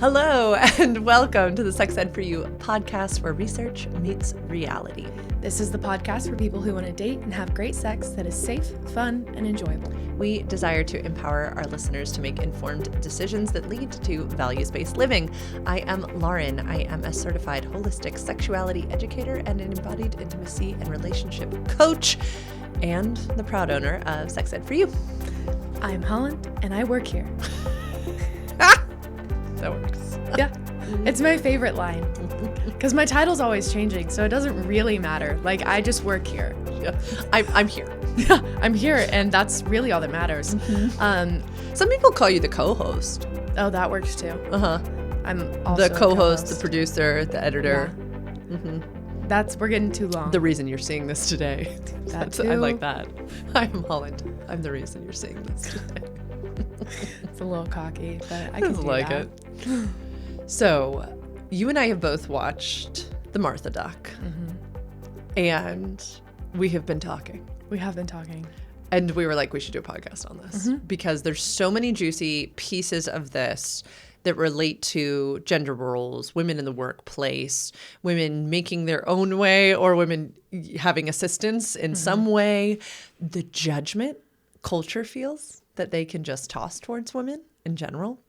Hello, and welcome to the Sex Ed for You podcast where research meets reality. This is the podcast for people who want to date and have great sex that is safe, fun, and enjoyable. We desire to empower our listeners to make informed decisions that lead to values-based living. I am Lauren. I am a certified holistic sexuality educator and an embodied intimacy and relationship coach, and the proud owner of Sex Ed for You. I'm Holland, and I work here. That works. Yeah, it's my favorite line because my title's always changing, so it doesn't really matter. Like, I just work here. Yeah. I'm here. Yeah, I'm here, and that's really all that matters. Mm-hmm. Some people call you the co-host. Oh, that works too. Uh-huh. I'm also the co-host, the producer, the editor. Yeah. Mm-hmm. We're getting too long. The reason you're seeing this today. That too. I like that. I'm Holland. I'm the reason you're seeing this today. It's a little cocky, but I can do like that. it. So, you and I have both watched the Martha doc, and we have been talking. We have been talking. And we were like, we should do a podcast on this because there's so many juicy pieces of this that relate to gender roles, women in the workplace, women making their own way, or women having assistance in some way. The judgment culture feels that they can just toss towards women in general.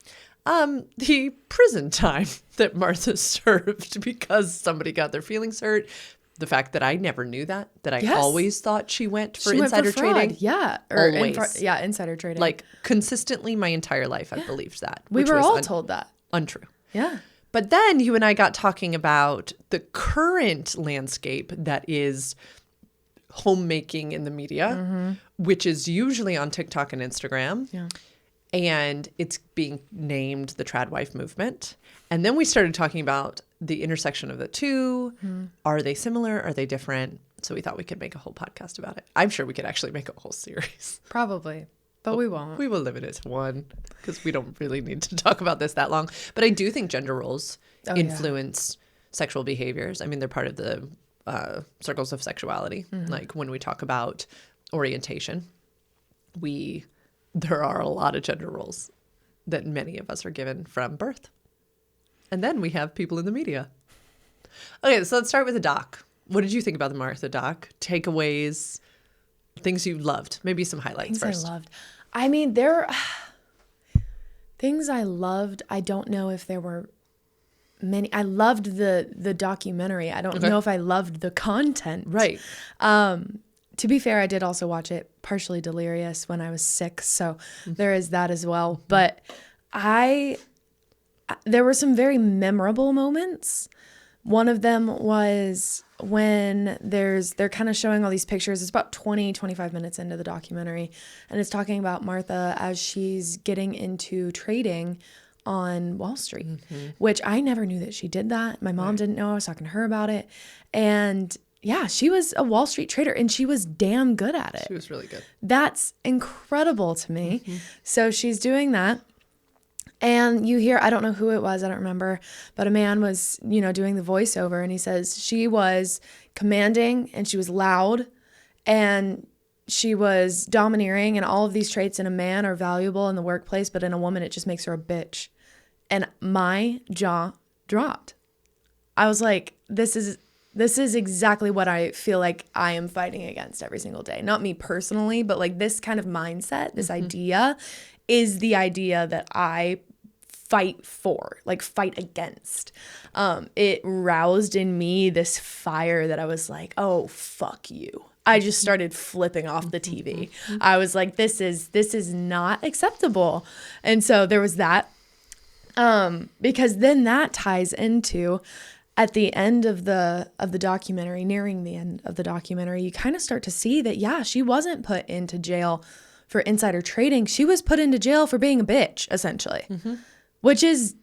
The prison time that Martha served because somebody got their feelings hurt. The fact that I never knew that I always thought she went for insider trading. Yeah. Or always. Insider trading. Like consistently my entire life, I believed that. We were all told that. Untrue. Yeah. But then you and I got talking about the current landscape that is homemaking in the media, which is usually on TikTok and Instagram. Yeah. And it's being named the TradWife movement. And then we started talking about the intersection of the two. Are they similar? Are they different? So we thought we could make a whole podcast about it. I'm sure we could actually make a whole series. Probably. But we won't. We will limit it to one because we don't really need to talk about this that long. But I do think gender roles influence sexual behaviors. I mean, they're part of the circles of sexuality. Like when we talk about orientation, there are a lot of gender roles that many of us are given from birth. And then we have people in the media. Okay, so let's start with the doc. What did you think about the Martha doc? Takeaways, things you loved, maybe some highlights first. Things I loved. I mean, there things I loved. I don't know if there were many. I loved the documentary. I don't know if I loved the content. Right. To be fair, I did also watch it partially delirious when I was sick, so there is that as well. But there were some very memorable moments. One of them was when they're kind of showing all these pictures. It's about 25 minutes into the documentary, and it's talking about Martha as she's getting into trading on Wall Street, which I never knew that she did that. My mom didn't know. I was talking to her about it. And yeah, she was a Wall Street trader, and she was damn good at it. She was really good. That's incredible to me. So she's doing that. And you hear, I don't know who it was, I don't remember, but a man was, doing the voiceover, and he says she was commanding and she was loud and she was domineering, and all of these traits in a man are valuable in the workplace, but in a woman, it just makes her a bitch. And my jaw dropped. I was like, this is exactly what I feel like I am fighting against every single day. Not me personally, but like this kind of mindset, this idea is the idea that I fight for, like fight against. It roused in me this fire that I was like, oh, fuck you. I just started flipping off the TV. I was like, this is not acceptable. And so there was that. Because then that ties into at the end of the documentary, nearing the end of the documentary, you kind of start to see that, yeah, she wasn't put into jail for insider trading. She was put into jail for being a bitch, essentially, which is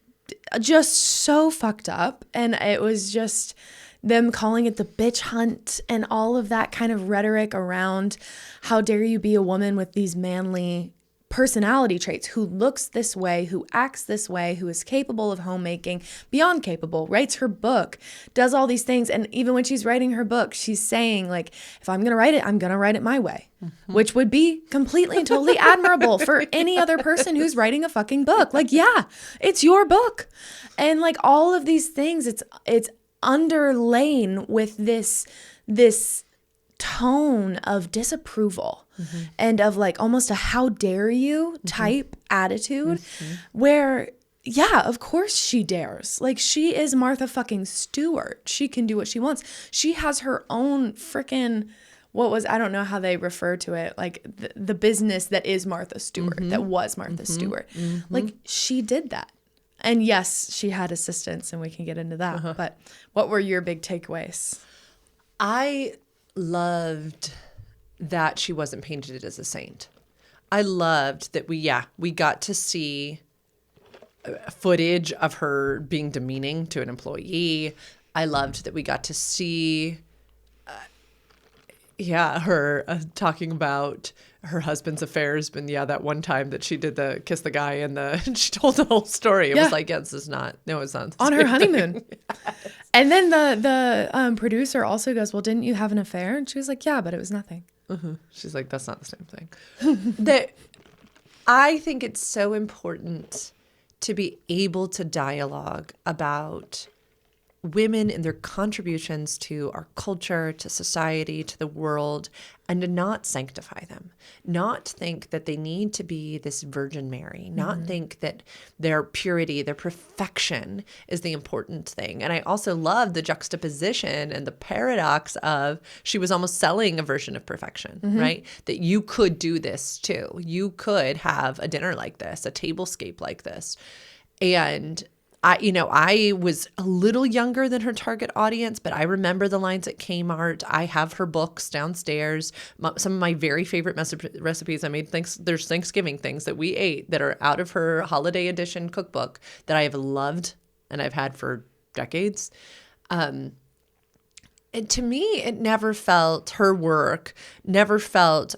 just so fucked up. And it was just them calling it the bitch hunt and all of that kind of rhetoric around how dare you be a woman with these manly personality traits, who looks this way, who acts this way, who is capable of homemaking, beyond capable, writes her book, does all these things. And even when she's writing her book, she's saying, like, if I'm going to write it, I'm going to write it my way, which would be completely and totally admirable for any other person who's writing a fucking book. Like, yeah, it's your book. And like all of these things, it's underlain with this tone of disapproval and of like almost a how dare you type attitude where, yeah, of course she dares. Like, she is Martha fucking Stewart. She can do what she wants. She has her own freaking, I don't know how they refer to it, like the business that is Martha Stewart, that was Martha Stewart. Like, she did that. And yes, she had assistants, and we can get into that. But what were your big takeaways? I loved that she wasn't painted as a saint. I loved that we got to see footage of her being demeaning to an employee. I loved that we got to see, her talking about her husband's affairs. And that one time that she did the kiss the guy and she told the whole story. It was like, it's not on her honeymoon. And then the producer also goes, well, didn't you have an affair? And she was like, yeah, but it was nothing. She's like, that's not the same thing. That I think it's so important to be able to dialogue about women and their contributions to our culture, to society, to the world, and to not sanctify them, not think that they need to be this Virgin Mary, not think that their purity, their perfection is the important thing. And I also love the juxtaposition and the paradox of she was almost selling a version of perfection, right? That you could do this too. You could have a dinner like this, a tablescape like this. And I was a little younger than her target audience, but I remember the lines at Kmart. I have her books downstairs. Some of my very favorite recipes I made. There's Thanksgiving things that we ate that are out of her holiday edition cookbook that I have loved and I've had for decades. And to me, her work never felt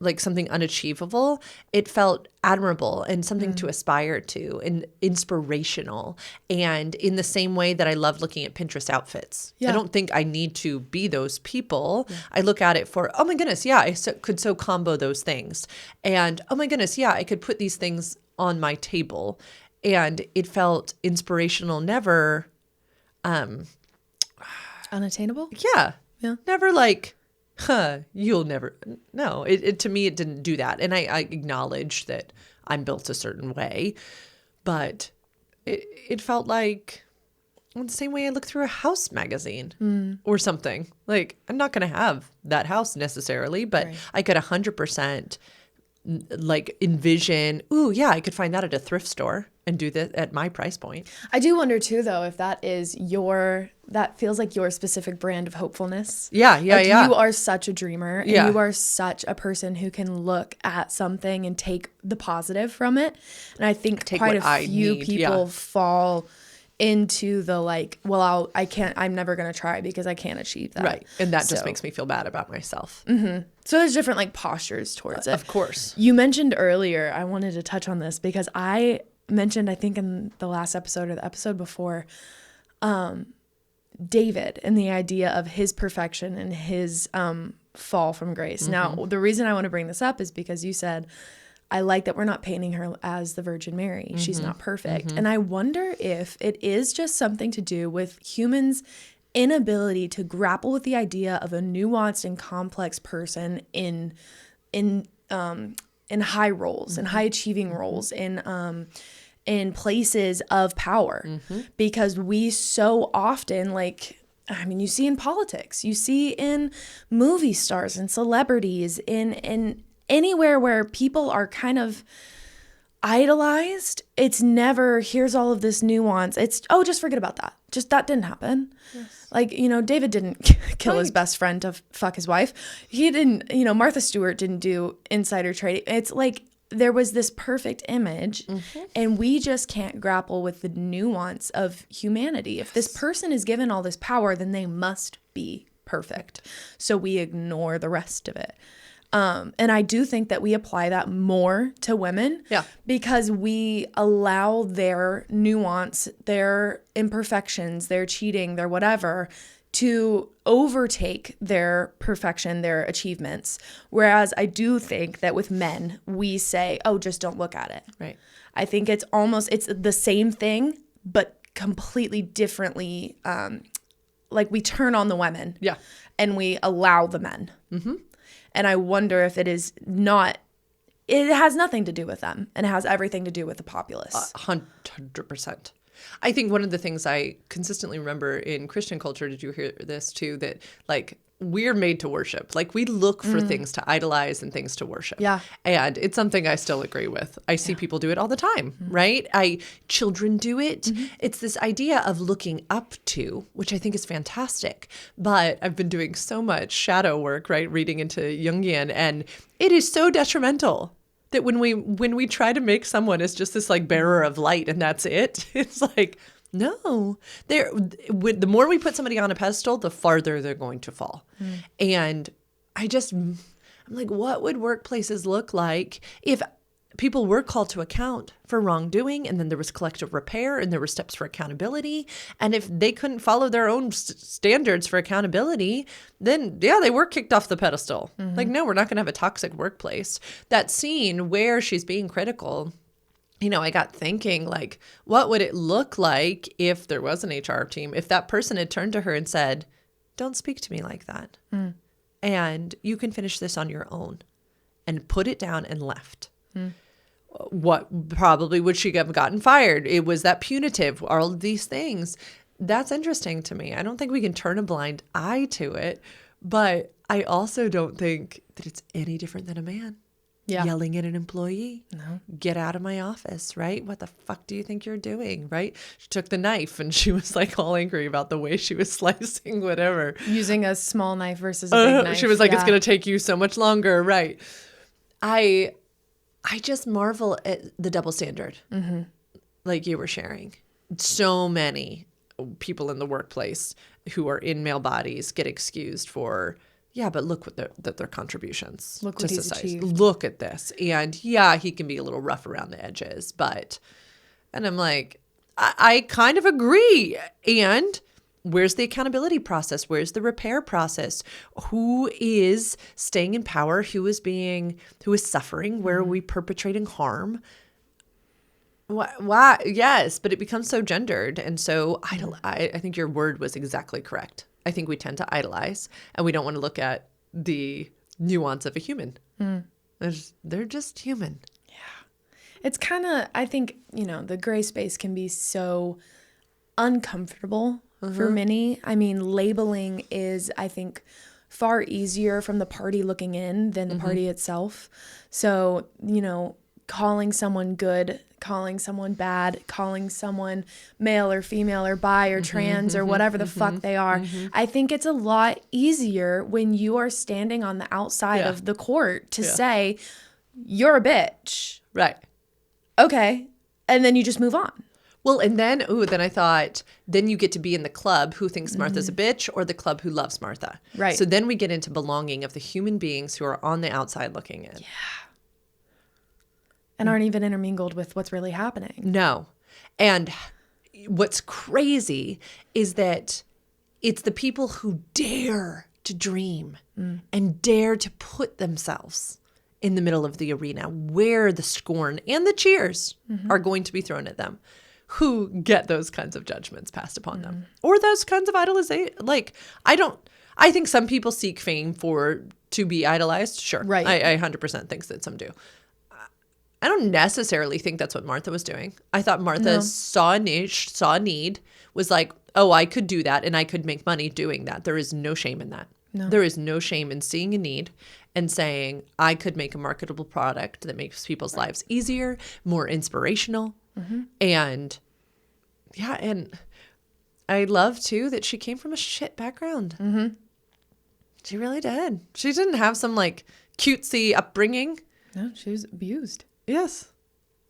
like something unachievable. It felt admirable and something to aspire to and inspirational. And in the same way that I love looking at Pinterest outfits. I don't think I need to be those people. I look at it for, oh my goodness, I could so combo those things. And oh my goodness, I could put these things on my table. And it felt inspirational, never unattainable? Yeah. Never like, you'll never. No, it to me, it didn't do that. And I acknowledge that I'm built a certain way, but it felt like the same way I look through a house magazine or something. Like, I'm not going to have that house necessarily, but I could 100% like envision, I could find that at a thrift store and do that at my price point. I do wonder too, though, if that is that feels like your specific brand of hopefulness. You are such a dreamer and you are such a person who can look at something and take the positive from it. And I think quite a few people fall into the like, well, I'm never going to try because I can't achieve that. Right. And that just makes me feel bad about myself. So there's different like postures towards it. Of course. You mentioned earlier, I wanted to touch on this because I mentioned, I think in the last episode or the episode before, David and the idea of his perfection and his fall from grace. Now, the reason I want to bring this up is because you said, I like that we're not painting her as the Virgin Mary. She's not perfect. And I wonder if it is just something to do with humans' inability to grapple with the idea of a nuanced and complex person in high roles, in high achieving roles, in places of power, because we so often, like, I mean, you see in politics, you see in movie stars and celebrities, in anywhere where people are kind of idolized, it's never, here's all of this nuance. It's, just forget about that. Just that didn't happen. Yes. Like, David didn't kill his best friend to fuck his wife. He didn't, Martha Stewart didn't do insider trading. It's like there was this perfect image and we just can't grapple with the nuance of humanity. If this person is given all this power, then they must be perfect. So we ignore the rest of it. And I do think that we apply that more to women because we allow their nuance, their imperfections, their cheating, their whatever to overtake their perfection, their achievements. Whereas I do think that with men, we say, oh, just don't look at it. Right. I think it's the same thing, but completely differently. Like we turn on the women and we allow the men. Mm-hmm. And I wonder if it has nothing to do with them and it has everything to do with the populace. 100%. I think one of the things I consistently remember in Christian culture, did you hear this too, that like we're made to worship. Like we look for things to idolize and things to worship. Yeah. And it's something I still agree with. I see people do it all the time, right? Children do it. Mm-hmm. It's this idea of looking up to, which I think is fantastic. But I've been doing so much shadow work, right? Reading into Jungian, and it is so detrimental that when we try to make someone as just this like bearer of light and that's it, it's like, no, the more we put somebody on a pedestal, the farther they're going to fall. And I'm like, what would workplaces look like if people were called to account for wrongdoing and then there was collective repair and there were steps for accountability? And if they couldn't follow their own standards for accountability, then they were kicked off the pedestal. Mm-hmm. Like, no, we're not going to have a toxic workplace. That scene where she's being critical, I got thinking, like, what would it look like if there was an HR team, if that person had turned to her and said, don't speak to me like that. And you can finish this on your own, and put it down and left. What probably would she have gotten fired? It was that punitive, all of these things. That's interesting to me. I don't think we can turn a blind eye to it, but I also don't think that it's any different than a man. Yelling at an employee. No. Get out of my office, right? What the fuck do you think you're doing, right? She took the knife and she was like all angry about the way she was slicing whatever. Using a small knife versus a big knife. She was like, it's going to take you so much longer, right? I just marvel at the double standard, like you were sharing. So many people in the workplace who are in male bodies get excused for, but look what their contributions to society. Look at this. And he can be a little rough around the edges, and I'm like, I kind of agree. And where's the accountability process? Where's the repair process? Who is staying in power? Who is suffering? Where are we perpetrating harm? Why? Yes, but it becomes so gendered. And so I think your word was exactly correct. I think we tend to idolize, and we don't want to look at the nuance of a human. They're just human. Yeah. It's kind of, I think, the gray space can be so uncomfortable for many. I mean, labeling is, I think, far easier from the party looking in than the party itself. So, calling someone good, calling someone bad, calling someone male or female or bi or trans or whatever the fuck they are. I think it's a lot easier when you are standing on the outside of the court to say, you're a bitch. Right. Okay. And then you just move on. Well, and then I thought, then you get to be in the club who thinks Martha's a bitch or the club who loves Martha. Right. So then we get into belonging of the human beings who are on the outside looking in. Yeah. And aren't even intermingled with what's really happening. No. And what's crazy is that it's the people who dare to dream and dare to put themselves in the middle of the arena where the scorn and the cheers are going to be thrown at them, who get those kinds of judgments passed upon them, or those kinds of idolization. Like, I think some people seek fame to be idolized. Sure. Right. I 100% think that some do. I don't necessarily think that's what Martha was doing. I thought Martha saw a niche, saw a need, was like, oh, I could do that and I could make money doing that. There is no shame in that. No. There is no shame in seeing a need and saying, I could make a marketable product that makes people's lives easier, more inspirational. And and I love too that she came from a shit background. She really did. She didn't have some like cutesy upbringing. No, she was abused. Yes.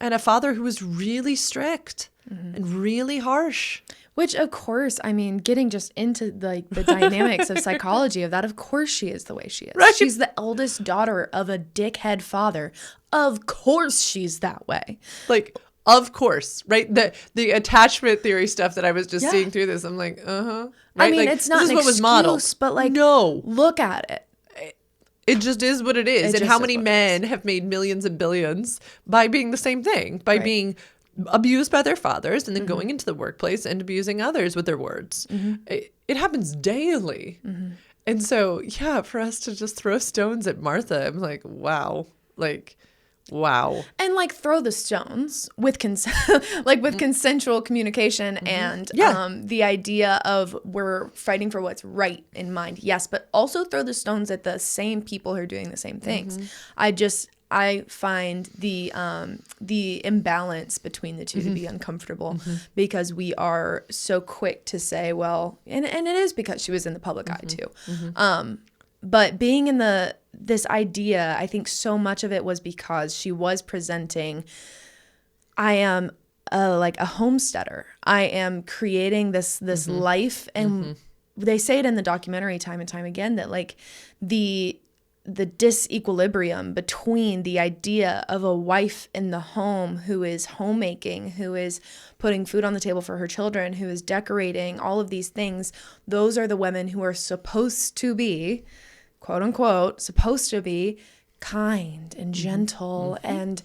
And a father who was really strict and really harsh. Which, of course, I mean, getting just into like the dynamics of psychology of that, of course she is the way she is. Right. She's the eldest daughter of a dickhead father. Of course she's that way. Like, of course, right? The attachment theory stuff that I was just Yeah. seeing through this, I'm like, right? I mean, like, it's not this an is what was modeled. excuse, but like, no, look at it. it just is what it is. It And how just many is what it men have made millions and billions by being the same thing, by Right. being abused by their fathers and then going into the workplace and abusing others with their words. It happens daily. And so, yeah, for us to just throw stones at Martha, I'm like, wow. Like, wow. And like throw the stones with like with consensual communication and Yeah. the idea of we're fighting for what's right in mind. Yes, but also throw the stones at the same people who are doing the same things. I find the imbalance between the two to be uncomfortable because we are so quick to say, well, and it is because she was in the public eye too. But being in this idea, I think so much of it was because she was presenting, I am like a homesteader. I am creating this life. And they say it in the documentary time and time again that like the disequilibrium between the idea of a wife in the home who is homemaking, who is putting food on the table for her children, who is decorating, all of these things, those are the women who are supposed to be, quote unquote, supposed to be kind and gentle and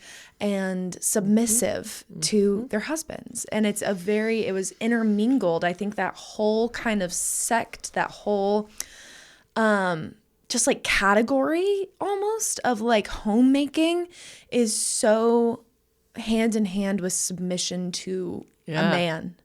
submissive to their husbands. And it was intermingled. I think that whole kind of sect, that whole just like category almost of like homemaking is so hand in hand with submission to a man.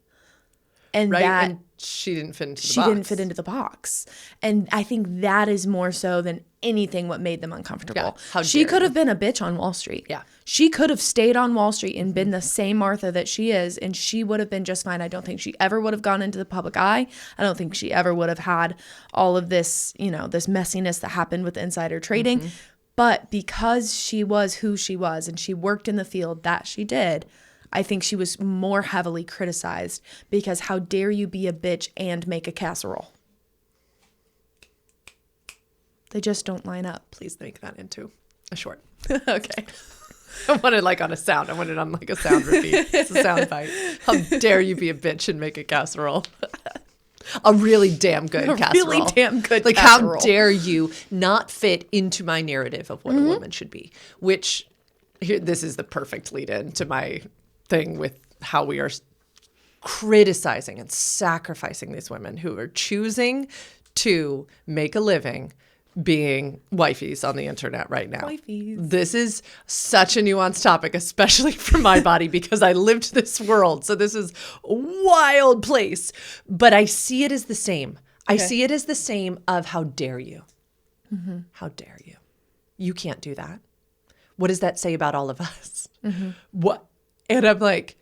And Right. that And she didn't fit into the she box. didn't fit into the box. And I think that is more so than anything what made them uncomfortable. Yeah. How She dare could you. have been a bitch on Wall Street. Yeah. She could have stayed on Wall Street and been the same Martha that she is, and she would have been just fine. I don't think she ever would have gone into the public eye. I don't think she ever would have had all of this, this messiness that happened with insider trading. But because she was who she was and she worked in the field that she did, I think she was more heavily criticized because how dare you be a bitch and make a casserole? They just don't line up. Please make that into a short. Okay. I want it like on a sound. I want it on like a sound repeat. It's a sound bite. How dare you be a bitch and make a casserole? A really damn good casserole. Really damn good like, casserole. how dare you not fit into my narrative of what a woman should be? Which, this is the perfect lead in to my thing with how we are criticizing and sacrificing these women who are choosing to make a living being wifeys on the internet right now. Wifeys. This is such a nuanced topic, especially for my body, because I lived this world. So this is a wild place. But I see it as the same. I see it as the same of how dare you? How dare you? You can't do that. What does that say about all of us? What? And I'm like,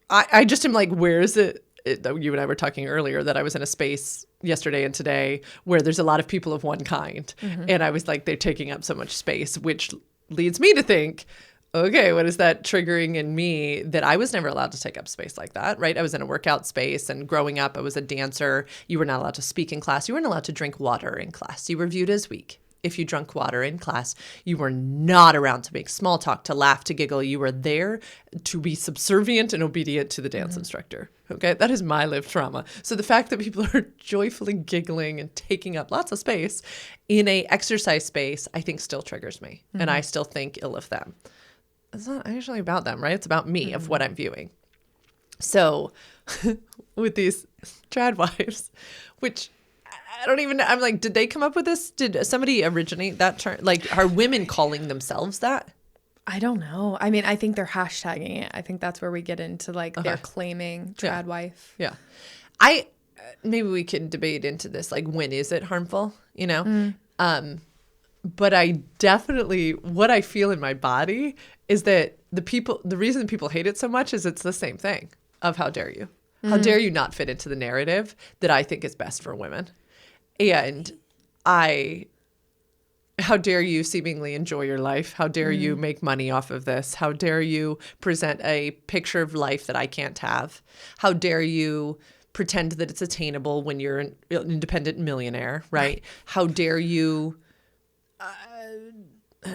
I just am like, where is it? You and I were talking earlier that I was in a space yesterday and today where there's a lot of people of one kind. And I was like, they're taking up so much space, which leads me to think, okay, what is that triggering in me that I was never allowed to take up space like that, right? I was in a workout space, and growing up, I was a dancer. You were not allowed to speak in class. You weren't allowed to drink water in class. You were viewed as weak. If you drank water in class, you were not around to make small talk, to laugh, to giggle. You were there to be subservient and obedient to the dance instructor. Okay, that is my lived trauma. So the fact that people are joyfully giggling and taking up lots of space in a exercise space, I think still triggers me. And I still think ill of them. It's not actually about them, right? It's about me, of what I'm viewing. So with these TradWives, which I don't even know. I'm like, did they come up with this? Did somebody originate that term? Like, are women calling themselves that? I don't know. I mean, I think they're hashtagging it. I think that's where we get into like they're claiming TradWife. Yeah. Maybe we can debate into this. Like, when is it harmful? But I definitely, what I feel in my body is that the reason people hate it so much is it's the same thing of how dare you? How dare you not fit into the narrative that I think is best for women? And I how dare you seemingly enjoy your life? How dare you make money off of this? How dare you present a picture of life that I can't have? How dare you pretend that it's attainable when you're an independent millionaire, right? How dare you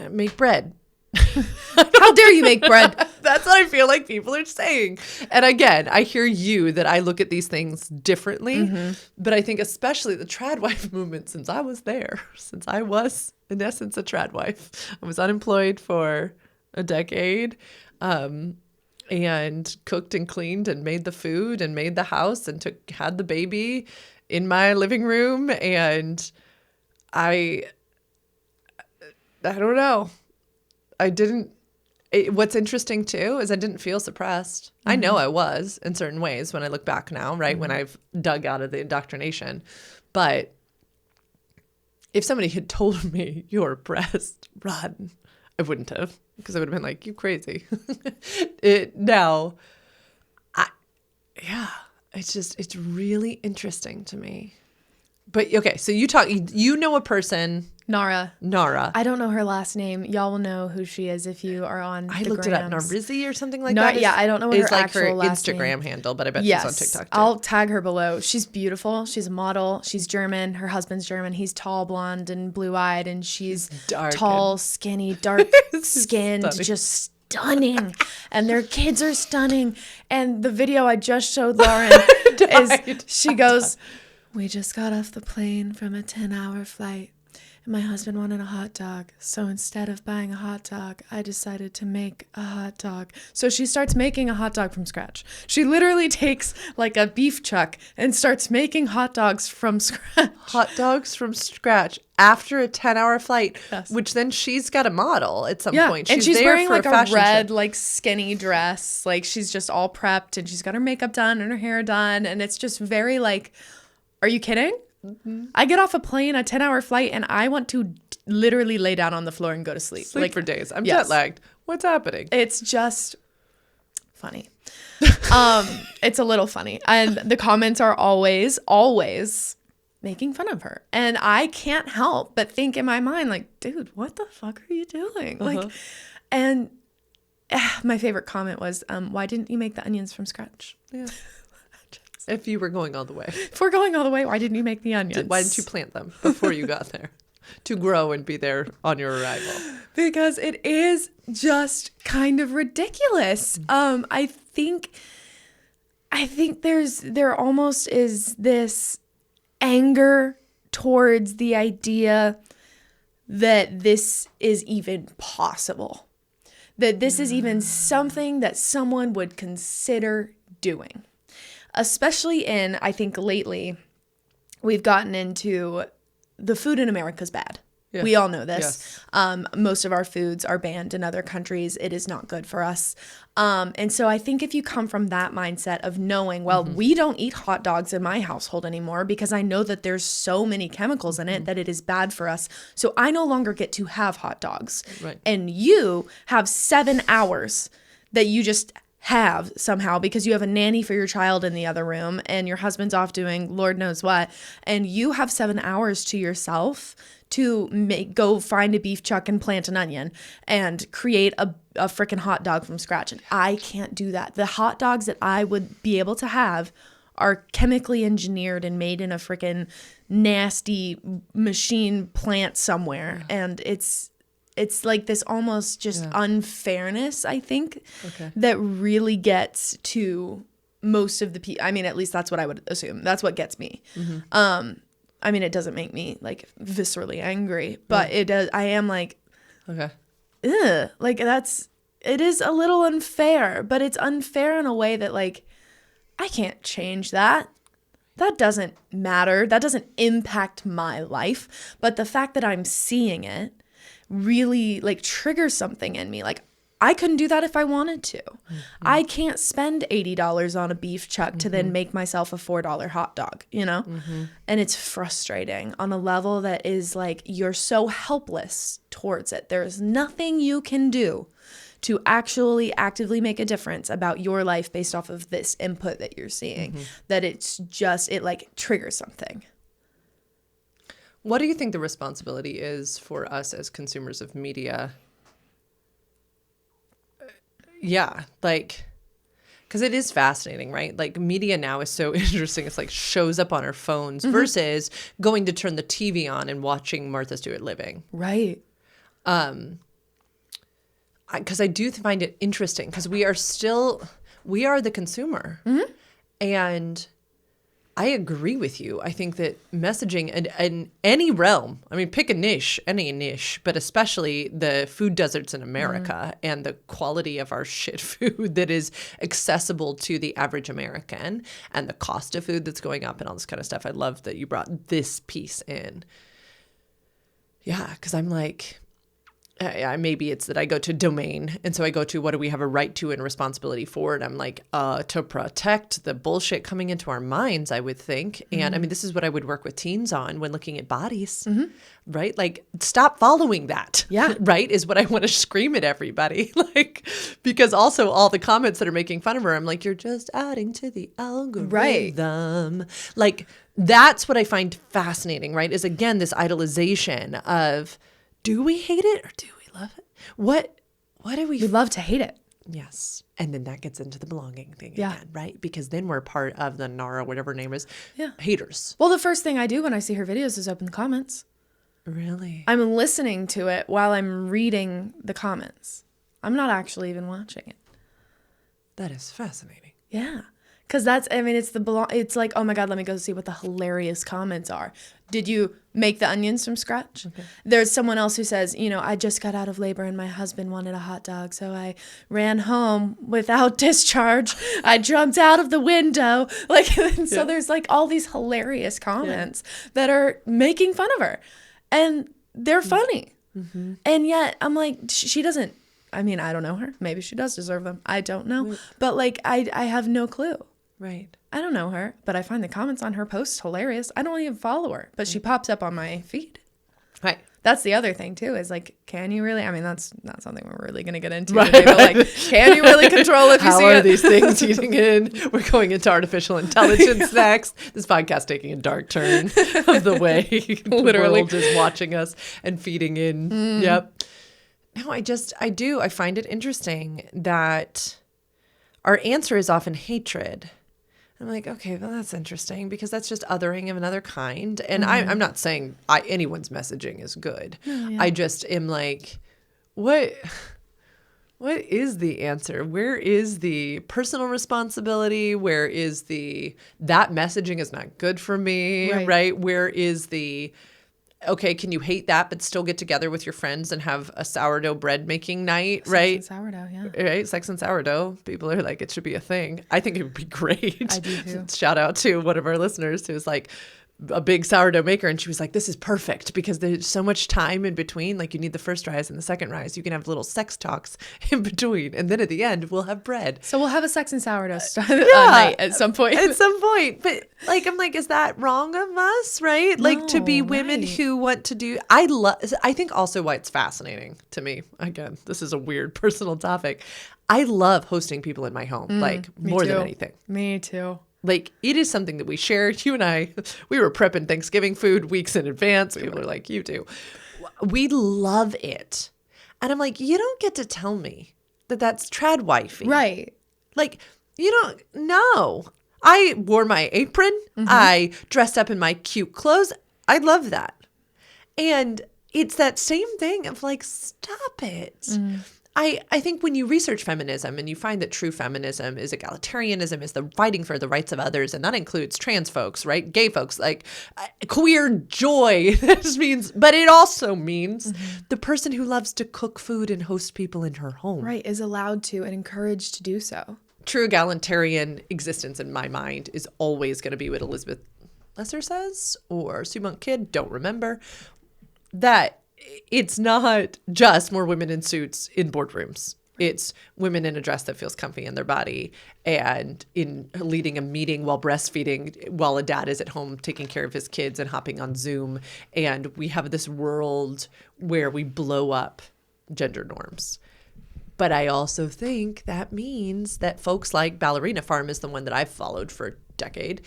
make bread? How dare you make bread? That's what I feel like people are saying. And again, I hear you that I look at these things differently, but I think especially the TradWife movement, since I was there, since I was in essence a TradWife, I was unemployed for a decade, and cooked and cleaned and made the food and made the house and had the baby in my living room. And I don't know. What's interesting too is I didn't feel suppressed. I know I was in certain ways when I look back now, right? When I've dug out of the indoctrination. But if somebody had told me you're oppressed, run, I wouldn't have, because I would have been like, you crazy. It's really interesting to me. But okay, so you know a person, Nara. Nara. I don't know her last name. Y'all will know who she is if you are on I the looked it up, grams. Narizzi or something like that. Yeah, I don't know what her like actual her last Instagram name. handle, but I bet Yes, she's on TikTok too. I'll tag her below. She's beautiful. She's a model. She's German. Her husband's German. He's tall, blonde, and blue-eyed, and she's dark tall, skinny, dark-skinned, just stunning. And their kids are stunning. And the video I just showed Lauren is she goes, "We just got off the plane from a 10-hour flight. And my husband wanted a hot dog. So instead of buying a hot dog, I decided to make a hot dog." So she starts making a hot dog from scratch. She literally takes like a beef chuck and starts making hot dogs from scratch. Hot dogs from scratch after a 10-hour flight, Yes. which then she's got a model at some point. And she's there wearing for like a fashion red, show. like skinny dress. Like she's just all prepped and she's got her makeup done and her hair done. And it's just very like, are you kidding? I get off a plane, a 10-hour flight, and I want to literally lay down on the floor and go to sleep. Sleep for days. I'm yes. jet lagged. What's happening? It's just funny. It's a little funny. And the comments are always making fun of her. And I can't help but think in my mind, like, dude, what the fuck are you doing? Like, and my favorite comment was, why didn't you make the onions from scratch? Yeah. If you were going all the way. If we're going all the way, why didn't you make the onions? Why didn't you plant them before you got there to grow and be there on your arrival? Because it is just kind of ridiculous. I think there almost is this anger towards the idea that this is even possible, that this is even something that someone would consider doing. Especially I think lately, we've gotten into the food in America is bad. Yeah. We all know this. Yes. Most of our foods are banned in other countries. It is not good for us. And so I think if you come from that mindset of knowing, well, we don't eat hot dogs in my household anymore because I know that there's so many chemicals in it that it is bad for us. So I no longer get to have hot dogs. Right. And you have 7 hours that you just have somehow because you have a nanny for your child in the other room and your husband's off doing Lord knows what, and you have 7 hours to yourself to go find a beef chuck and plant an onion and create a freaking hot dog from scratch. And I can't do that. The hot dogs that I would be able to have are chemically engineered and made in a freaking nasty machine plant somewhere. And it's like this almost just unfairness, I think, that really gets to most of the people. I mean, at least that's what I would assume. That's what gets me. I mean, it doesn't make me like viscerally angry, but it does. I am like, ugh, like it is a little unfair, but it's unfair in a way that like, I can't change that. That doesn't matter. That doesn't impact my life. But the fact that I'm seeing it really like triggers something in me. Like I couldn't do that if I wanted to. I can't spend $80 on a beef chuck to then make myself a $4 hot dog, you know? And it's frustrating on a level that is like, you're so helpless towards it. There's nothing you can do to actually actively make a difference about your life based off of this input that you're seeing, that it's just, it like triggers something. What do you think the responsibility is for us as consumers of media? Yeah, like, because it is fascinating, right? Like, media now is so interesting. It's like shows up on our phones versus going to turn the TV on and watching Martha Stewart Living. Right. Because I do find it interesting because we are the consumer. And I agree with you. I think that messaging in any realm, I mean, pick a niche, any niche, but especially the food deserts in America and the quality of our shit food that is accessible to the average American and the cost of food that's going up and all this kind of stuff. I love that you brought this piece in. Yeah, because I'm like, maybe it's that I go to domain. And so I go to what do we have a right to and responsibility for? And I'm like, to protect the bullshit coming into our minds, I would think. And I mean, this is what I would work with teens on when looking at bodies, right? Like, stop following that. Yeah. Right? Is what I want to scream at everybody. Like, because also all the comments that are making fun of her, I'm like, you're just adding to the algorithm. Right. Like, that's what I find fascinating, right? Is again, this idolization of, do we hate it or do we love it? What do we... We love to hate it. Yes. And then that gets into the belonging thing Yeah. again, right? Because then we're part of the Nara, whatever her name is, Yeah. haters. Well, the first thing I do when I see her videos is open the comments. Really? I'm listening to it while I'm reading the comments. I'm not actually even watching it. That is fascinating. Yeah. Because that's, I mean, it's like, oh my God, let me go see what the hilarious comments are. Did you make the onions from scratch? Okay. There's someone else who says, you know, I just got out of labor and my husband wanted a hot dog. So I ran home without discharge. I jumped out of the window. Like, so there's like all these hilarious comments that are making fun of her. And they're funny. And yet I'm like, she doesn't, I mean, I don't know her. Maybe she does deserve them. I don't know. Right. But like, I have no clue. Right. I don't know her, but I find the comments on her posts hilarious. I don't even follow her, but she pops up on my feed. Right. That's the other thing too, is like, can you really, I mean, that's not something we're really going to get into today, but like, can you really control if you see it? How are these things eating in? We're going into artificial intelligence next. This podcast taking a dark turn of the way the world is watching us and feeding in. Yep. No, I find it interesting that our answer is often hatred. I'm like, okay, well, that's interesting because that's just othering of another kind. And I'm not saying anyone's messaging is good. Oh, yeah. I just am like, what is the answer? Where is the personal responsibility? Where is that messaging is not good for me, right? Where is okay, can you hate that but still get together with your friends and have a sourdough bread making night, right? Sex and sourdough, yeah. Right? Sex and sourdough. People are like, it should be a thing. I think it would be great. I do too. Shout out to one of our listeners who's like a big sourdough maker. And she was like, this is perfect because there's so much time in between. Like, you need the first rise and the second rise. You can have little sex talks in between. And then at the end, we'll have bread. So we'll have a sex and sourdough night at some point. At some point. But like, I'm like, is that wrong of us, right? Like, no, to be women who want to do, I think also why it's fascinating to me, again, this is a weird personal topic. I love hosting people in my home, like more than anything. Me too. Like, it is something that we share. You and I, we were prepping Thanksgiving food weeks in advance. People are like, you do. We love it. And I'm like, you don't get to tell me that that's TradWife. Right. Like, you don't know. I wore my apron. I dressed up in my cute clothes. I love that. And it's that same thing of like, stop it. I think when you research feminism and you find that true feminism is egalitarianism, is the fighting for the rights of others, and that includes trans folks, right? Gay folks, like queer joy. That just means, but it also means the person who loves to cook food and host people in her home. Right, is allowed to and encouraged to do so. True egalitarian existence in my mind is always going to be what Elizabeth Lesser says, or Sue Monk Kidd, don't remember, that it's not just more women in suits in boardrooms. It's women in a dress that feels comfy in their body and in leading a meeting while breastfeeding, while a dad is at home taking care of his kids and hopping on Zoom. And we have this world where we blow up gender norms. But I also think that means that folks like Ballerina Farm is the one that I've followed for a decade,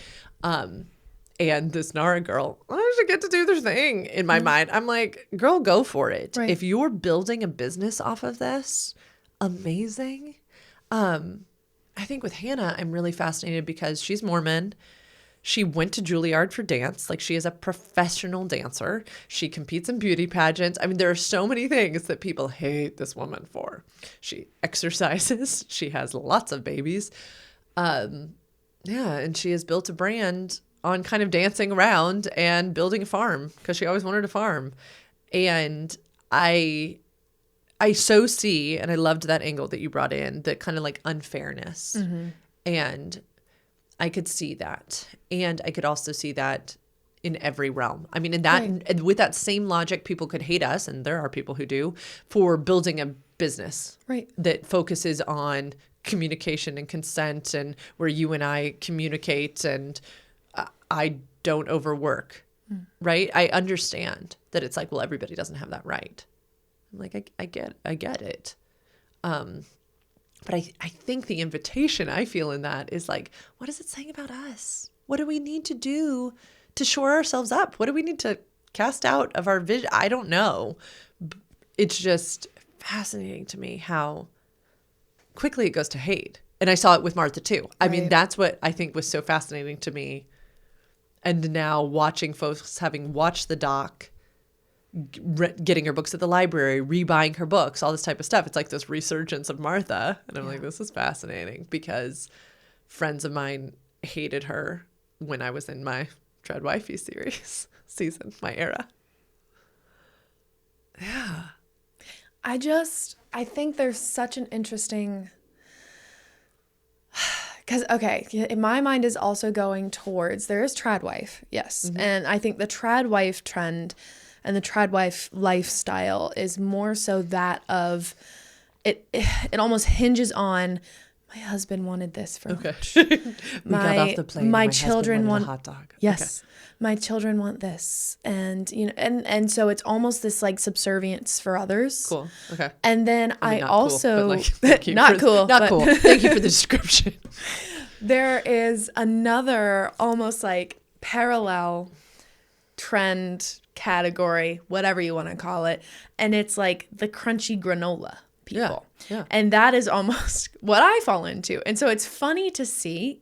and this Nara girl, oh, should get to do their thing in my mind. I'm like, girl, go for it. Right. If you're building a business off of this, amazing. I think with Hannah, I'm really fascinated because she's Mormon. She went to Juilliard for dance. Like, she is a professional dancer. She competes in beauty pageants. I mean, there are so many things that people hate this woman for. She exercises. She has lots of babies. And she has built a brand on kind of dancing around and building a farm because she always wanted a farm. And I so see, and I loved that angle that you brought in, the kind of like unfairness. And I could see that. And I could also see that in every realm. I mean, in that, with that same logic, people could hate us, and there are people who do, for building a business that focuses on communication and consent, and where you and I communicate and I don't overwork, right? I understand that it's like, well, everybody doesn't have that right. I'm like, I get it. But I think the invitation I feel in that is like, what is it saying about us? What do we need to do to shore ourselves up? What do we need to cast out of our vision? I don't know. It's just fascinating to me how quickly it goes to hate. And I saw it with Martha too. I mean, that's what I think was so fascinating to me. And now watching folks, having watched the doc, getting her books at the library, rebuying her books, all this type of stuff. It's like this resurgence of Martha. And I'm like, this is fascinating, because friends of mine hated her when I was in my TradWife series season, my era. Yeah. I think there's such an interesting, because, okay, in my mind is also going towards, there is TradWife, yes. And I think the TradWife trend and the TradWife lifestyle is more so that of, it almost hinges on, my husband wanted this for lunch. We got off the plane. My children want a hot dog. Yes. Okay. My children want this. And, you know, and so it's almost this like subservience for others. Cool. Okay. And then I also, cool, not cool. Thank you for the description. There is another almost like parallel trend category, whatever you want to call it. And it's like the crunchy granola people. Yeah. And that is almost what I fall into. And so it's funny to see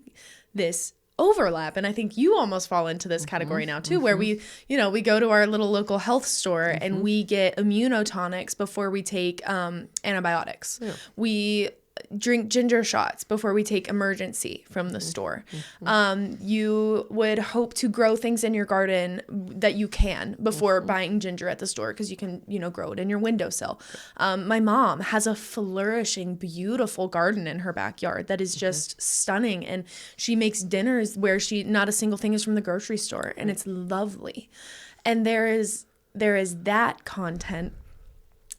this overlap. And I think you almost fall into this category now too, where we go to our little local health store and we get immunotonics before we take antibiotics. Yeah. We drink ginger shots before we take emergency from the store. You would hope to grow things in your garden that you can before buying ginger at the store, because you can, grow it in your windowsill. My mom has a flourishing, beautiful garden in her backyard that is just stunning. And she makes dinners where not a single thing is from the grocery store, and it's lovely. And there is that content.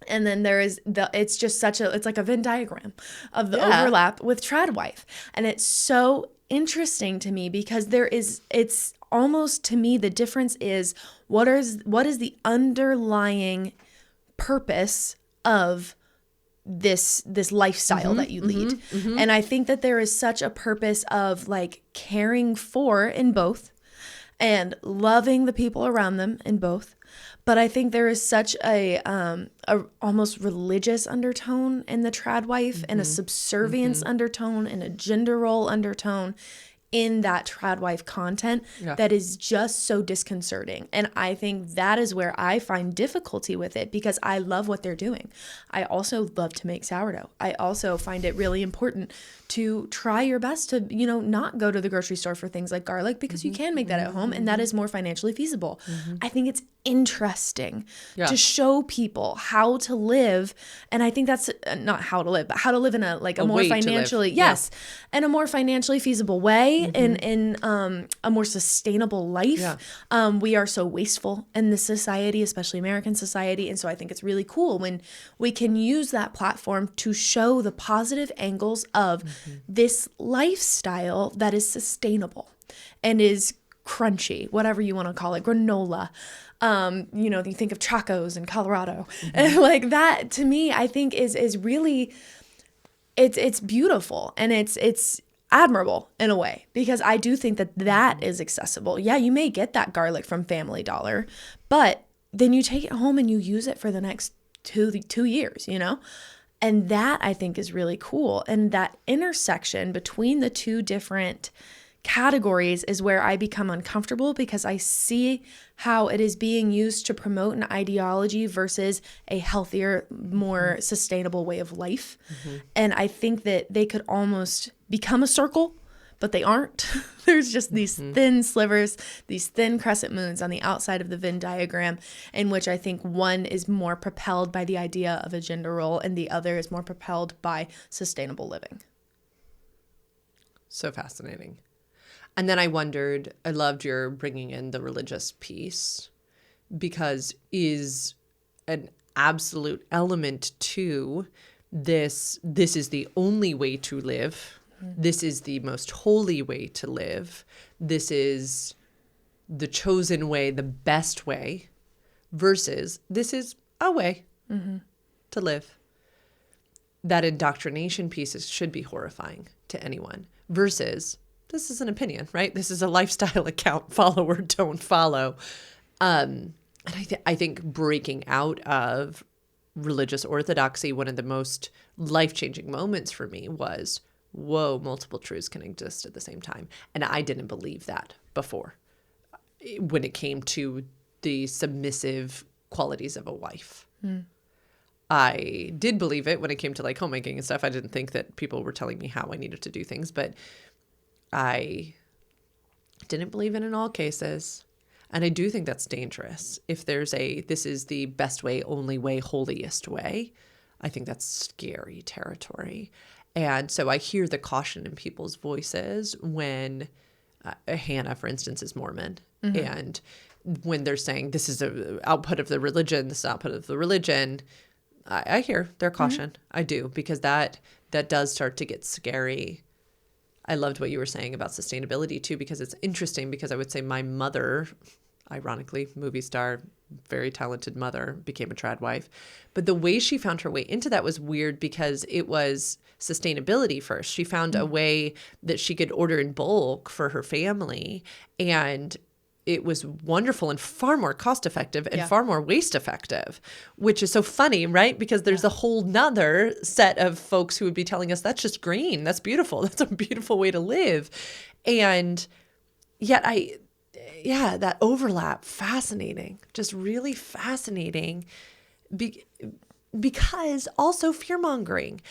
And then there is it's just it's like a Venn diagram of the overlap with TradWife. And it's so interesting to me because it's almost, to me, the difference is what is the underlying purpose of this lifestyle that you lead. And I think that there is such a purpose of like caring for in both and loving the people around them in both. But I think there is such a almost religious undertone in the TradWife and a subservience undertone and a gender role undertone in that TradWife content that is just so disconcerting. And I think that is where I find difficulty with it, because I love what they're doing. I also love to make sourdough. I also find it really important to try your best to, not go to the grocery store for things like garlic, because you can make that at home and that is more financially feasible. I think it's interesting to show people how to live. And I think that's not how to live, but how to live in a more financially, in a more financially feasible way, in a more sustainable life. We are so wasteful in this society, especially American society. And so I think it's really cool when we can use that platform to show the positive angles of this lifestyle that is sustainable and is crunchy, whatever you want to call it, granola. You think of Chacos in Colorado, and like that, to me, I think is really, it's beautiful. And it's admirable in a way, because I do think that that is accessible. Yeah, you may get that garlic from Family Dollar, but then you take it home and you use it for the next two years, you know? And that I think is really cool. And that intersection between the two different categories is where I become uncomfortable, because I see how it is being used to promote an ideology versus a healthier, more sustainable way of life. And I think that they could almost become a circle, but they aren't. There's just these thin slivers, these thin crescent moons on the outside of the Venn diagram, in which I think one is more propelled by the idea of a gender role and the other is more propelled by sustainable living. So fascinating. And then I wondered, I loved your bringing in the religious piece, because is an absolute element to this is the only way to live. This is the most holy way to live. This is the chosen way, the best way, versus this is a way to live. That indoctrination piece should be horrifying to anyone, versus this is an opinion, right? This is a lifestyle account. Follow or don't follow. And I think breaking out of religious orthodoxy, one of the most life-changing moments for me was, whoa, multiple truths can exist at the same time. And I didn't believe that before when it came to the submissive qualities of a wife. I did believe it when it came to like homemaking and stuff. I didn't think that people were telling me how I needed to do things, but I didn't believe it in all cases. And I do think that's dangerous. If there's this is the best way, only way, holiest way, I think that's scary territory. And so I hear the caution in people's voices when Hannah, for instance, is Mormon. And when they're saying this is an output of the religion, this is output of the religion, I hear their caution. I do, because that does start to get scary. I loved what you were saying about sustainability too, because it's interesting, because I would say my mother, ironically, movie star, very talented mother, became a TradWife. But the way she found her way into that was weird, because it was sustainability first. She found a way that she could order in bulk for her family, and it was wonderful and far more cost effective and far more waste effective, which is so funny, right? Because there's a whole nother set of folks who would be telling us that's just green. That's beautiful. That's a beautiful way to live. And yet that overlap, fascinating, just really fascinating, because also fear-mongering.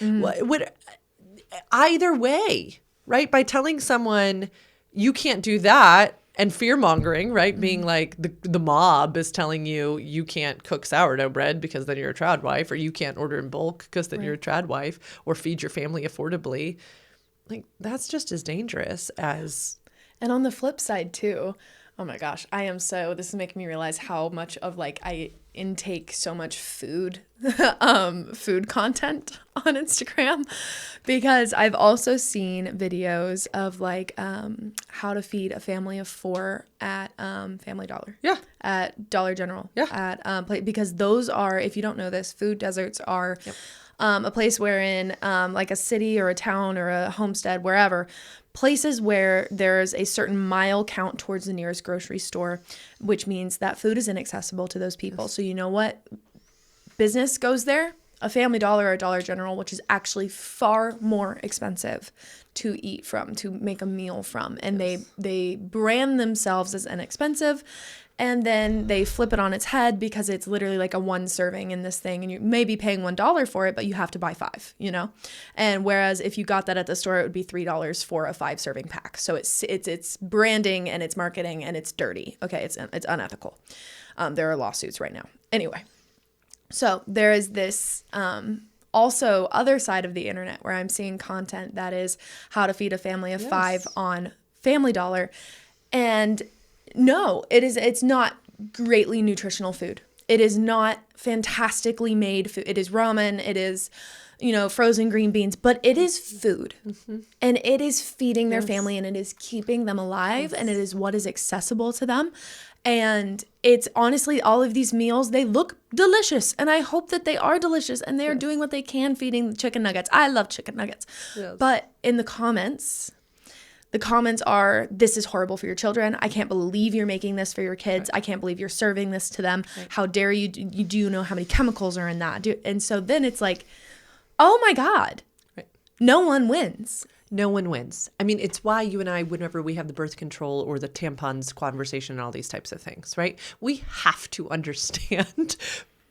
Either way, right? By telling someone you can't do that, and fear-mongering, right? Being like the mob is telling you can't cook sourdough bread because then you're a TradWife, or you can't order in bulk because then you're a TradWife, or feed your family affordably. Like, that's just as dangerous as... And on the flip side too, oh my gosh, this is making me realize how much of like I intake so much food content on Instagram, because I've also seen videos of like how to feed a family of 4 at Family Dollar. Yeah. At Dollar General. Yeah. At because those are, if you don't know this, food deserts are a place wherein like a city or a town or a homestead, wherever, places where there's a certain mile count towards the nearest grocery store, which means that food is inaccessible to those people. So you know what business goes there? A Family Dollar or a Dollar General, which is actually far more expensive to eat from, to make a meal from. And they brand themselves as inexpensive, and then they flip it on its head, because it's literally like a 1 serving in this thing, and you may be paying $1 for it, but you have to buy 5, you know? And whereas if you got that at the store, it would be $3 for a 5 serving pack. So it's branding and it's marketing and it's dirty. Okay, it's unethical. There are lawsuits right now. Anyway, so there is this also other side of the internet where I'm seeing content that is how to feed a family of 5 on Family Dollar. And no, it's not greatly nutritional food. It is not fantastically made food. It is ramen. It is, frozen green beans, but it is food. And it is feeding their family, and it is keeping them alive, and it is what is accessible to them. And it's honestly, all of these meals, they look delicious, and I hope that they are delicious, and they are doing what they can feeding the chicken nuggets. I love chicken nuggets. But in the comments, The comments are, this is horrible for your children. I can't believe you're making this for your kids. I can't believe you're serving this to them. How dare you? You do know how many chemicals are in that? And so then it's like, oh my God, no one wins. No one wins. I mean, it's why you and I, whenever we have the birth control or the tampons conversation and all these types of things, right? We have to understand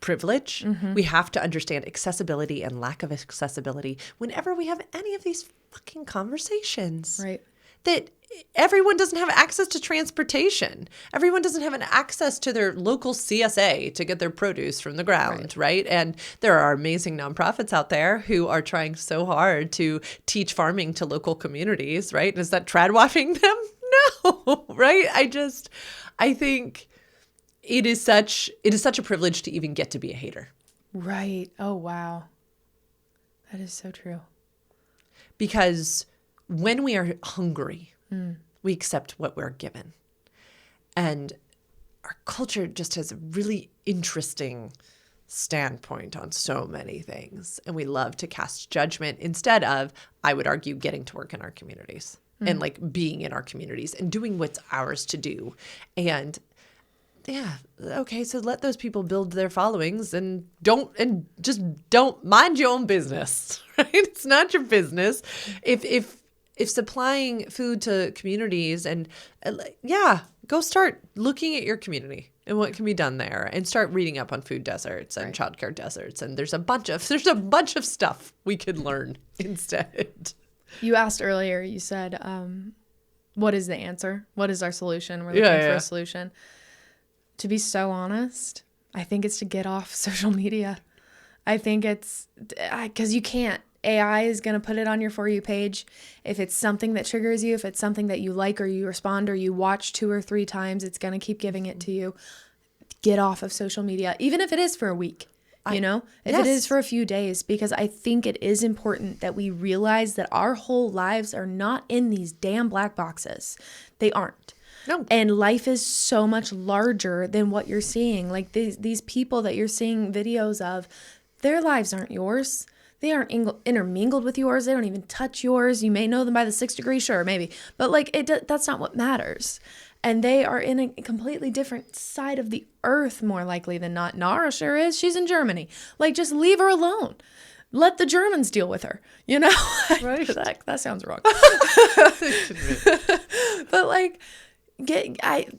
privilege. We have to understand accessibility and lack of accessibility whenever we have any of these fucking conversations. Right. That everyone doesn't have access to transportation. Everyone doesn't have an access to their local CSA to get their produce from the ground, right? And there are amazing nonprofits out there who are trying so hard to teach farming to local communities, right? And is that TradWifing them? No, right? I think it is such a privilege to even get to be a hater. Right. Oh, wow. That is so true. Because when we are hungry, we accept what we're given. And our culture just has a really interesting standpoint on so many things. And we love to cast judgment instead of, I would argue, getting to work in our communities and like being in our communities and doing what's ours to do. And yeah, okay, so let those people build their followings and just don't mind your own business, right? It's not your business. If supplying food to communities and go start looking at your community and what can be done there and start reading up on food deserts and childcare deserts. And there's a bunch of stuff we could learn instead. You asked earlier, you said, what is the answer? What is our solution? We're looking for a solution. To be so honest, I think it's to get off social media. I think it's because you can't. AI is going to put it on your For You page. If it's something that triggers you, if it's something that you like or you respond or you watch 2 or 3 times, it's going to keep giving it to you. Get off of social media, even if it is for a week, if it is for a few days, because I think it is important that we realize that our whole lives are not in these damn black boxes. They aren't. No. And life is so much larger than what you're seeing. Like these people that you're seeing videos of, their lives aren't yours. They aren't intermingled with yours. They don't even touch yours. You may know them by the 6th degree, sure, maybe. But that's not what matters. And they are in a completely different side of the earth more likely than not. Nara sure is. She's in Germany. Just leave her alone. Let the Germans deal with her, Right. that sounds wrong. But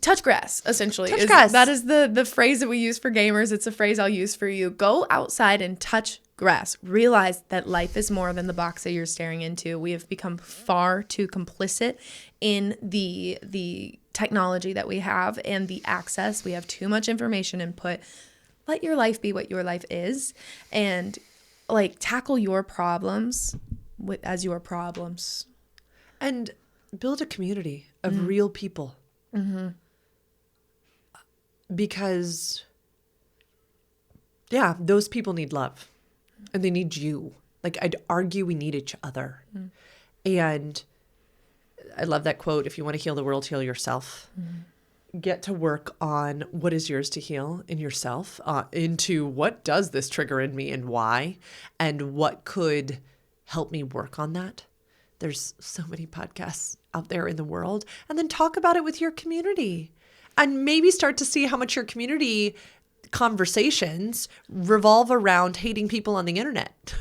touch grass, essentially. Touch grass. That is the phrase that we use for gamers. It's a phrase I'll use for you. Go outside and touch grass. Realize that life is more than the box that you're staring into. We have become far too complicit in the technology that we have and the access. We have too much information input. Let your life be what your life is, and tackle your problems as your problems, and build a community of real people. Mm-hmm. Because, those people need love and they need you. I'd argue we need each other. And I love that quote, if you want to heal the world, heal yourself. Get to work on what is yours to heal in yourself, into what does this trigger in me and why, and what could help me work on that. There's so many podcasts out there in the world, and then talk about it with your community and maybe start to see how much your community conversations revolve around hating people on the internet.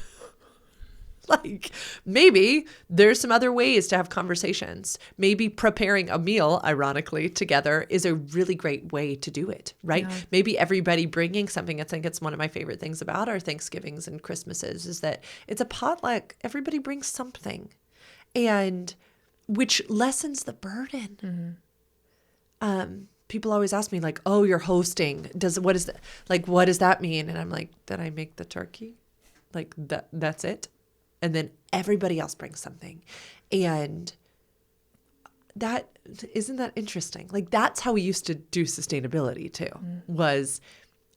Maybe there's some other ways to have conversations. Maybe preparing a meal, ironically, together is a really great way to do it, right? Yeah. Maybe everybody bringing something. I think it's one of my favorite things about our Thanksgivings and Christmases is that it's a potluck. Everybody brings something, and which lessens the burden. People always ask me oh, you're hosting. What does that mean? And I'm like, that I make the turkey. That's it. And then everybody else brings something. And isn't that interesting? That's how we used to do sustainability too, was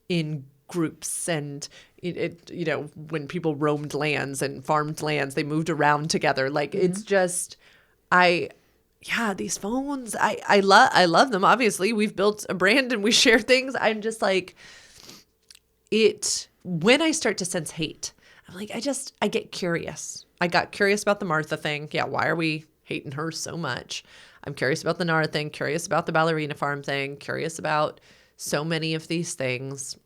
in groups. And when people roamed lands and farmed lands, they moved around together. It's just, these phones, I love them. Obviously we've built a brand and we share things. I'm just when I start to sense hate, I'm I get curious. I got curious about the Martha thing. Yeah. Why are we hating her so much. I'm curious about the NAR thing, curious about the ballerina farm thing, curious about so many of these things.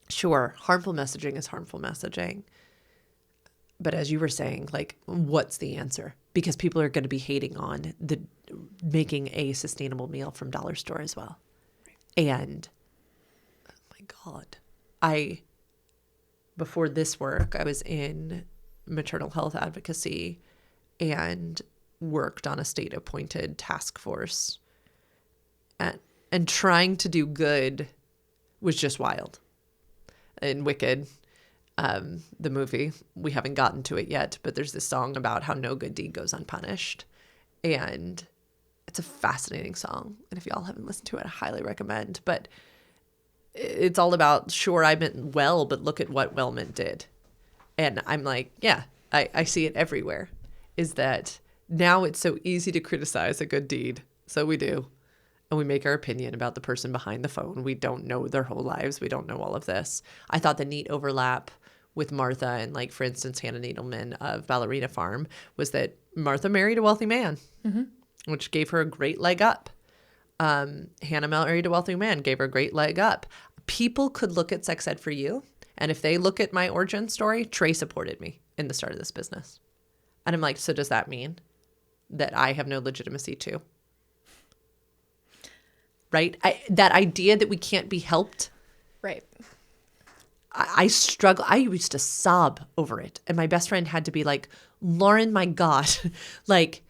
Sure, harmful messaging is harmful messaging. But as you were saying, like, what's the answer? Because people are going to be hating on the making a sustainable meal from dollar store as well. And oh my God, before this work, I was in maternal health advocacy and worked on a state appointed task force, and trying to do good was just wild. In Wicked, the movie, we haven't gotten to it yet, but there's this song about how no good deed goes unpunished. And it's a fascinating song. And if y'all haven't listened to it, I highly recommend. But it's all about, sure, I meant well, but look at what well meant did. And I'm like, yeah, I see it everywhere. Is that now it's so easy to criticize a good deed. So we do. And we make our opinion about the person behind the phone. We don't know their whole lives. We don't know all of this. I thought the neat overlap with Martha and, like, for instance, Hannah Needleman of Ballerina Farm was that Martha married a wealthy man, which gave her a great leg up. Hannah married a wealthy man, gave her a great leg up. People could look at Sex Ed for You, and if they look at my origin story, Trey supported me in the start of this business. And I'm like, so does that mean that I have no legitimacy too? Right? That idea that we can't be helped. Right. I struggle. I used to sob over it. And my best friend had to be like, Lauren, my God, like,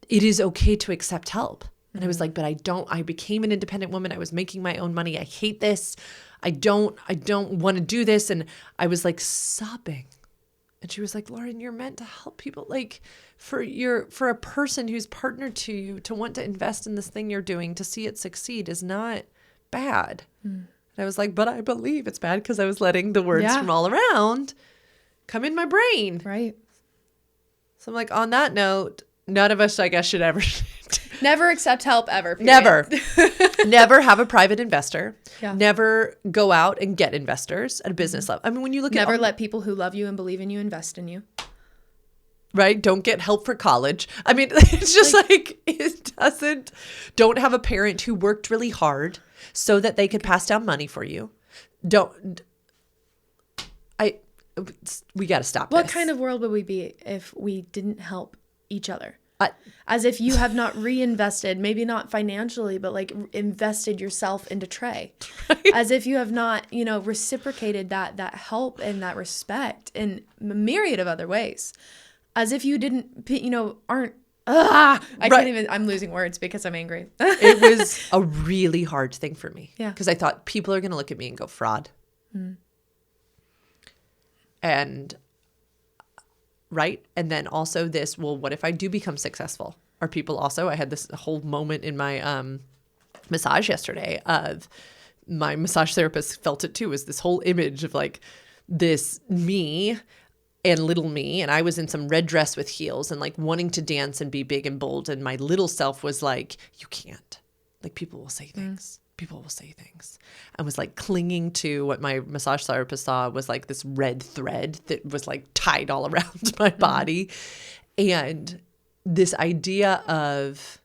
it is okay to accept help. And I was like, but I became an independent woman. I was making my own money. I hate this. I don't want to do this. And I was like sobbing. And she was like, Lauren, you're meant to help people. Like, for a person who's partnered to you to want to invest in this thing you're doing, to see it succeed is not bad. And I was like, but I believe it's bad because I was letting the words from all around come in my brain. Right. So I'm like, on that note, none of us, I guess, should ever never accept help ever. Period. Never. Never have a private investor. Yeah. Never go out and get investors at a business level. I mean, when you look never let people who love you and believe in you invest in you. Right? Don't get help for college. I mean, it's just like it doesn't. Don't have a parent who worked really hard so that they could pass down money for you. We got to stop this. What kind of world would we be if we didn't help each other? As if you have not reinvested, maybe not financially, but like invested yourself into Trey. Right. As if you have not, reciprocated that help and that respect in a myriad of other ways. As if you didn't, aren't. Can't even. I'm losing words because I'm angry. It was a really hard thing for me. Yeah. Because I thought people are going to look at me and go, fraud. And right. And then also this, well, what if I do become successful? Are people also, I had this whole moment in my massage yesterday of my massage therapist felt it too, was this whole image of like this me and little me. And I was in some red dress with heels and like wanting to dance and be big and bold. And my little self was like, you can't. Like, people will say things. People will say things. And was like clinging to what my massage therapist saw was like this red thread that was like tied all around my body. And this idea of,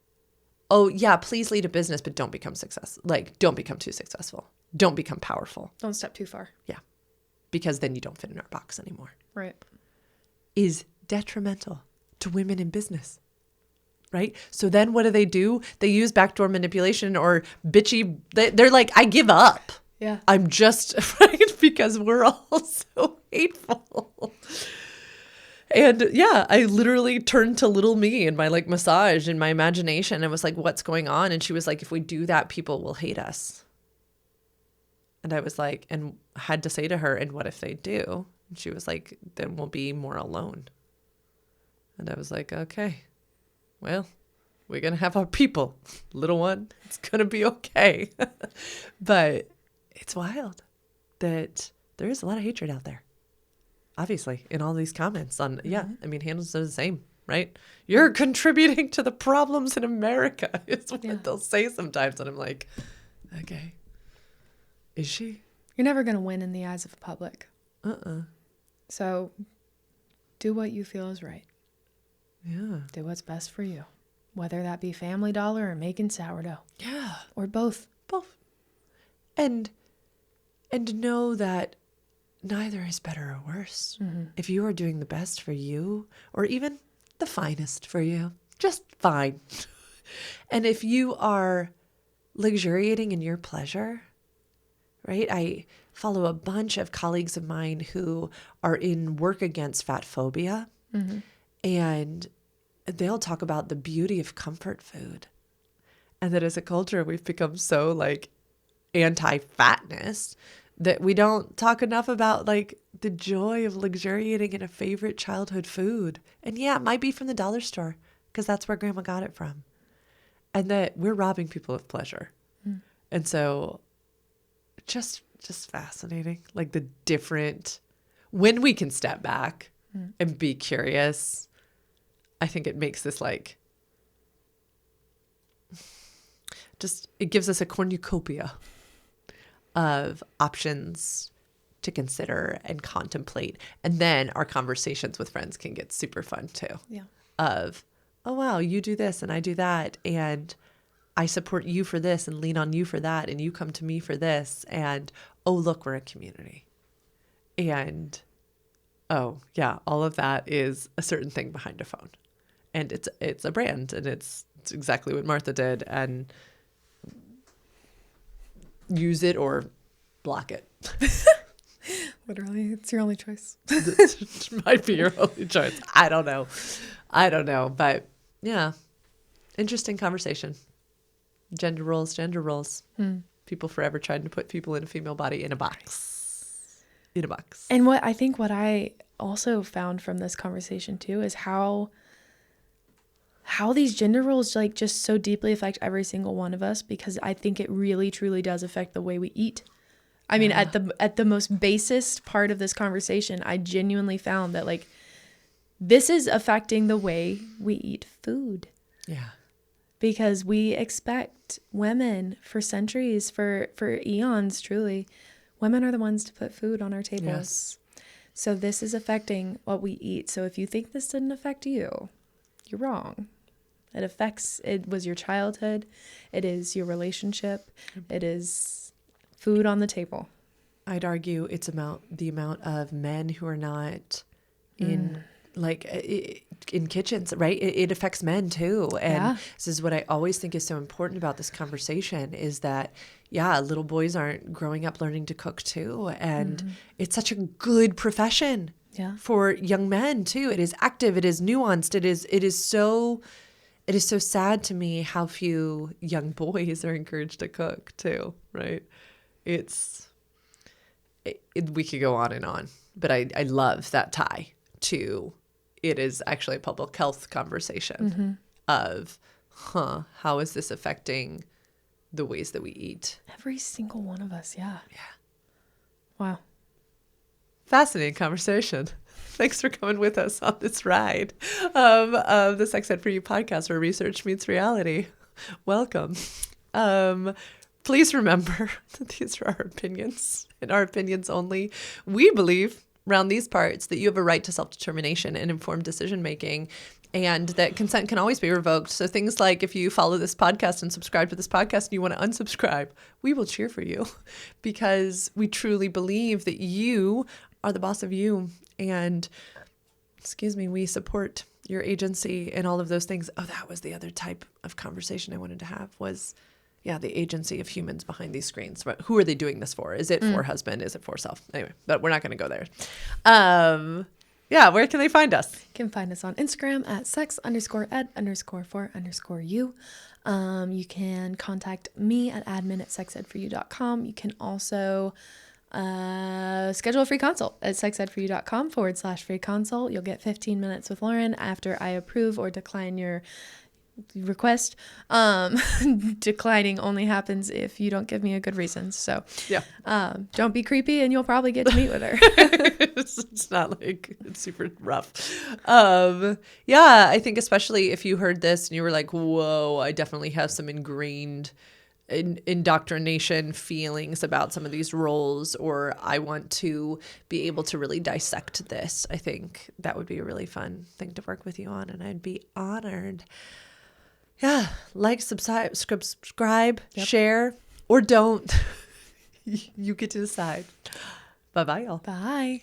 oh yeah, please lead a business, but don't become successful. Like, don't become too successful. Don't become powerful. Don't step too far. Yeah. Because then you don't fit in our box anymore. Right. Is detrimental to women in business. Right? So then what do? They use backdoor manipulation or bitchy. They're like, I give up. Yeah. I'm just, right? Because we're all so hateful. And yeah, I literally turned to little me in my like massage in my imagination and was like, what's going on? And she was like, if we do that, people will hate us. And I was like, and had to say to her, and what if they do? And she was like, then we'll be more alone. And I was like, okay. Well, we're going to have our people, little one. It's going to be okay. But it's wild that there is a lot of hatred out there. Obviously, in all these comments on, I mean, Hannah's does the same, right? You're contributing to the problems in America is what they'll say sometimes. And I'm like, okay, is she? You're never going to win in the eyes of the public. So do what you feel is right. Yeah. Do what's best for you. whether that be Family Dollar or making sourdough. Yeah. Or both. Both. And know that neither is better or worse. If you are doing the best for you, or even the finest for you, just fine. And if you are luxuriating in your pleasure, right? I follow a bunch of colleagues of mine who are in work against fat phobia, and they'll talk about the beauty of comfort food. And that as a culture, we've become so like anti-fatness that we don't talk enough about like the joy of luxuriating in a favorite childhood food. And yeah, it might be from the dollar store because that's where grandma got it from. And that we're robbing people of pleasure. And so just fascinating, like the different, when we can step back and be curious, I think it makes this like, it gives us a cornucopia of options to consider and contemplate. And then our conversations with friends can get super fun too. Yeah. Of, oh, wow, you do this and I do that. And I support you for this and lean on you for that. And you come to me for this. And, oh, look, we're a community. And, oh, yeah, all of that is a certain thing behind a phone. And it's a brand. And it's exactly what Martha did. And use it or block it. Literally, it's your only choice. This might be your only choice. I don't know. But yeah, interesting conversation. Gender roles. People forever trying to put people in a female body in a box. And what I also found from this conversation too is how these gender roles like just so deeply affect every single one of us, because I think it really truly does affect the way we eat. I mean, at the most basest part of this conversation, I genuinely found that like this is affecting the way we eat food. Yeah. Because we expect women for centuries, for eons, truly, women are the ones to put food on our tables. Yes. So this is affecting what we eat. So if you think this didn't affect you, you're wrong. It was your childhood. It is your relationship. It is food on the table. I'd argue it's the amount of men who are not in in kitchens, right? It affects men too. And this is what I always think is so important about this conversation is that, yeah, little boys aren't growing up learning to cook too. And it's such a good profession for young men too. It is active. It is nuanced. It is so sad to me how few young boys are encouraged to cook too, right? We could go on and on, but I love that tie to it is actually a public health conversation of, how is this affecting the ways that we eat? Every single one of us, yeah. Wow. Fascinating conversation. Thanks for coming with us on this ride of the Sex Ed for You podcast, where research meets reality. Welcome. Please remember that these are our opinions and our opinions only. We believe around these parts that you have a right to self-determination and informed decision-making, and that consent can always be revoked. So things like if you follow this podcast and subscribe to this podcast and you want to unsubscribe, we will cheer for you because we truly believe that you are the boss of you. And, we support your agency and all of those things. Oh, that was the other type of conversation I wanted to have was, the agency of humans behind these screens. Who are they doing this for? Is it for husband? Is it for self? Anyway, but we're not going to go there. Where can they find us? You can find us on Instagram at sex_ed_for_you. You can contact me at admin@sexedforyou.com. You can also schedule a free consult at sexedforyou.com/free consult. You'll get 15 minutes with Lauren after I approve or decline your request. Declining only happens if you don't give me a good reason. So don't be creepy and you'll probably get to meet with her. It's not like it's super rough. I think especially if you heard this and you were like, whoa, I definitely have some ingrained indoctrination feelings about some of these roles, or I want to be able to really dissect this. I think that would be a really fun thing to work with you on, and I'd be honored. Yeah. Like, subscribe, share, or don't. You get to decide. Bye-bye, y'all. Bye.